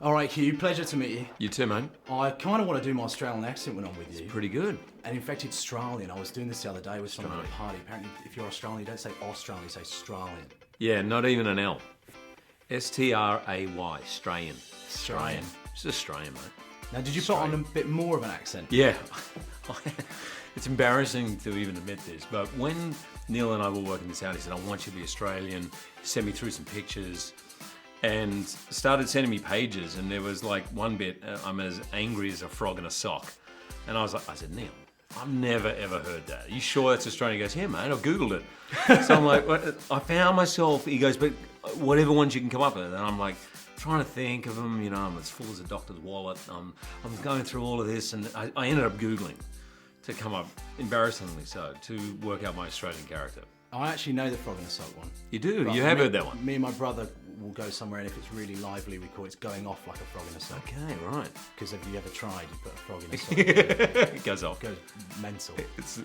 All right, Hugh, pleasure to meet you. You too, mate. I kind of want to do my Australian accent when I'm with you. Pretty good. And in fact, it's Australian. I was doing this the other day with someone at a party. Apparently, if you're Australian, you don't say Australian, you say Australian. Yeah, not even an L. Stray, Australian. Australian. It's Australian, mate. Now, did you put on a bit more of an accent? Yeah. It's embarrassing to even admit this, but when Neil and I were working this out, he said, I want you to be Australian. He sent me through some pictures and started sending me pages, and there was like one bit, I'm as angry as a frog in a sock. And I said, Neil, I've never ever heard that. Are you sure that's Australian? He goes, yeah, mate, I Googled it. So I'm like, I found myself, he goes, but whatever ones you can come up with. And I'm like, trying to think of them, you know, I'm as full as a doctor's wallet. I'm going through all of this, and I ended up Googling to come up, embarrassingly so, to work out my Australian character. I actually know the frog in a sock one. You do? You have heard that one? Me and my brother will go somewhere, and if it's really lively, we call it's going off like a frog in a sock. Okay, right. Because have you ever tried, you put a frog in a sock, It goes off. it goes mental.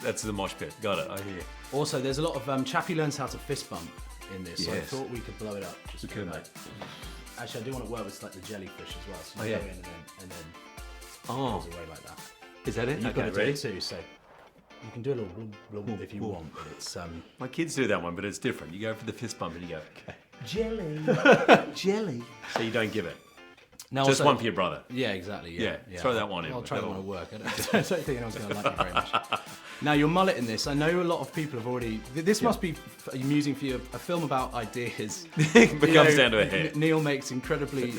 That's the mosh pit. Got it, I hear. Also, there's a lot of, Chappie learns how to fist bump in this, so I Yes. thought we could blow it up. Just We could, like- mate. Actually, I do want to work with like the jellyfish as well, so you yeah. go in and then it Oh, goes away like that. is that it? You've got to do ready? it too, so you can do a little blub, blub if you want, but it's My kids do that one, but it's different. You go for the fist bump and you go, jelly. jelly. So you don't give it. Now, Just also- one for your brother. Yeah, exactly. Yeah, throw that one in. I'll try that That'll- one at work. I don't think anyone's going to like it very much. Now, your mullet in this, I know a lot of people have already. This must be amusing for you. A film about ideas. It comes down to a hair. Neil makes incredibly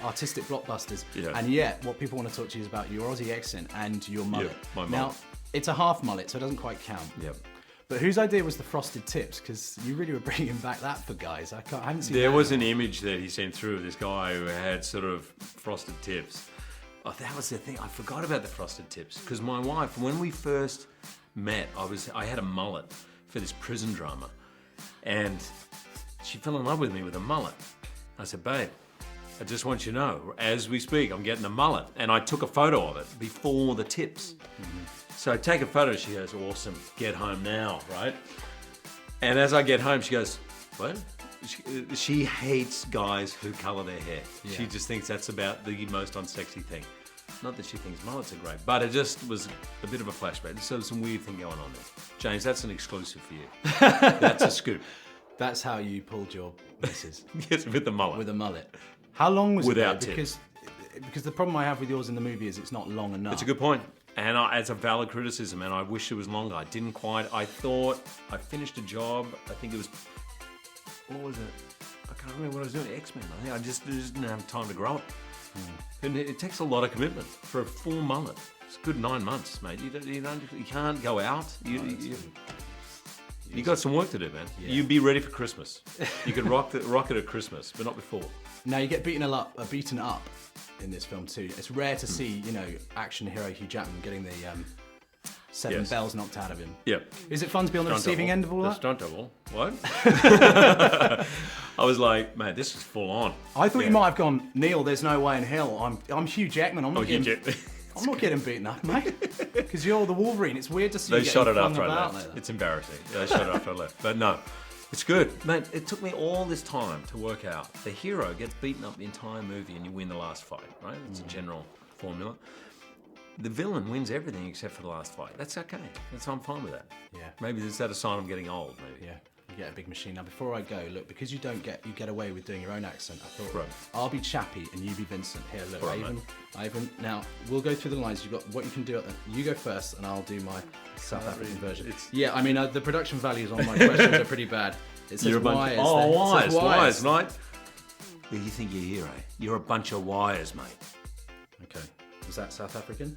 artistic blockbusters, Yeah. and yet what people want to talk to you is about your Aussie accent and your mullet. my Now, mullet. it's a half mullet, so it doesn't quite count. Yep. But whose idea was the frosted tips? Because you really were bringing back that for guys. I haven't seen. There that was in an image that he sent through of this guy who had sort of frosted tips. Oh, that was the thing. I forgot about the frosted tips because my wife, when we first met, I had a mullet for this prison drama, and she fell in love with me with a mullet. I said, babe, I just want you to know, as we speak, I'm getting a mullet, and I took a photo of it before the tips. So I take a photo. She goes, awesome. Get home now, right? And as I get home, she goes, what? She hates guys who colour their hair. Yeah. She just thinks that's about the most unsexy thing. Not that she thinks mullets are great, but it just was a bit of a flashback. So there's some weird thing going on there. James, that's an exclusive for you. That's a scoop. That's how you pulled your missus Yes, with the mullet. with a mullet. How long was Without it? Though? Because the problem I have with yours in the movie is it's not long enough. It's a good point. And it's a valid criticism, and I wish it was longer. I didn't quite. I thought I finished a job. I think it was, what was it? I can't remember what I was doing. X-Men. I think I just didn't have time to grow it. And it takes a lot of commitment for a full mullet. It's a good 9 months, mate. You can't go out. You got some work to do, man. Yeah. You be ready for Christmas. You could rock it at Christmas, but not before. Now you get beaten up in this film too. It's rare to see, action hero Hugh Jackman getting the seven Yes. bells knocked out of him. Yep. Is it fun to be on the receiving end of all The that? stunt double. What? I was like, man, this is full on. I thought Yeah. you might have gone, Neil, there's no way in hell. I'm Hugh Jackman. I'm not Hugh getting Jackman. I'm not getting beaten up, mate. Because you're the Wolverine. It's weird to see They you shot getting it flung after I about left. like that. It's embarrassing. Yeah, they shot it after I left. But no, it's good. Man, it took me all this time to work out. The hero gets beaten up the entire movie and you win the last fight, right? It's a general formula. The villain wins everything except for the last fight. That's okay. I'm fine with that. Yeah. Maybe is that a sign I'm getting old, maybe? Yeah, you get a big machine. Now, before I go, look, because you get away with doing your own accent, I thought, Right. I'll be Chappie and you be Vincent. Here, look, Right, Ivan. Now, we'll go through the lines. You've got what you can do. You go first, and I'll do my South African version. Yeah, I mean, the production values on my questions are pretty bad. It says wires. Wires, mate. Who do you think you're here, eh? You're a bunch of wires, mate. Okay, was that South African?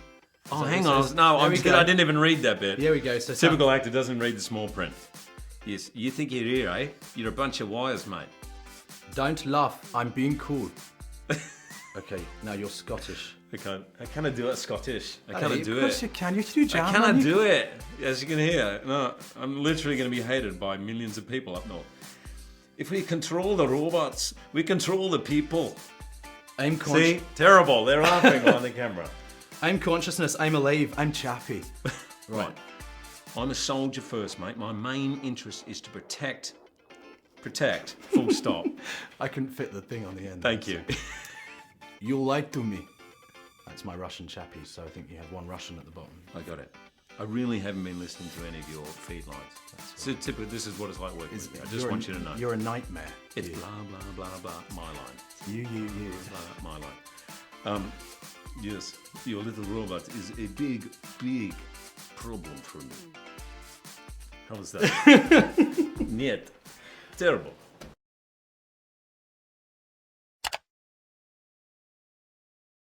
Oh, that hang what it on. says? No, There we go. I didn't even read that bit. Here we go. So Typical actor doesn't read the small print. Yes, you think you're here, eh? You're a bunch of wires, mate. Don't laugh. I'm being cool. Okay, now you're Scottish. I can't do it Scottish. I can't do Of course it. you can. You can do jam. I cannot do it. As you can hear, no, I'm literally going to be hated by millions of people up north. If we control the robots, we control the people. I'm conscious. See? Terrible. They're laughing on the camera. I'm consciousness. I'm alive. I'm Chappie. Right. I'm a soldier first, mate. My main interest is to protect, full stop. I couldn't fit the thing on the end. Thank you. You lied to me. That's my Russian Chappie, so I think you have one Russian at the bottom. I got it. I really haven't been listening to any of your feed lines. So typically, this is what it's like working with you. I just want you to know. You're a nightmare. It's blah, blah, blah, blah, my line. You. Blah, my line. Yes, your little robot is a big, big problem for me. How was that? Niet. Terrible.